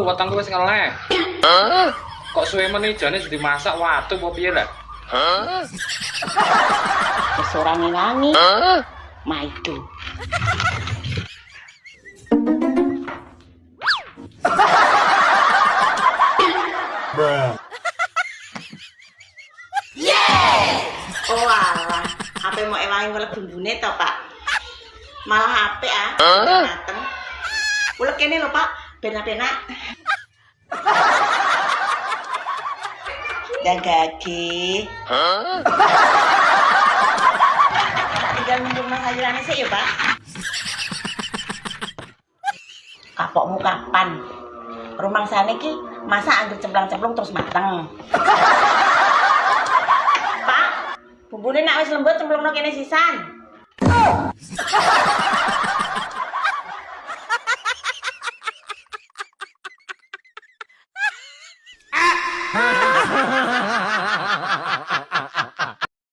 wetengku wis ngeleh. Kok suwe men jane dimasak watu apa piye lah? Wis ora ngewangi. Maido. Oh alah, apa mau ewangi welek bumbune to, Pak? Malah apik mateng. Ulek kene lho, Pak, benak-benak. Gagage. Tinggal nunggu sayurannya sih ya, Pak. Kapokmu kapan? Rumah sana ki masa anggur cemplung-cemplung terus mateng. Pak, bumbune nak wis lembut cemplungno kene sisan.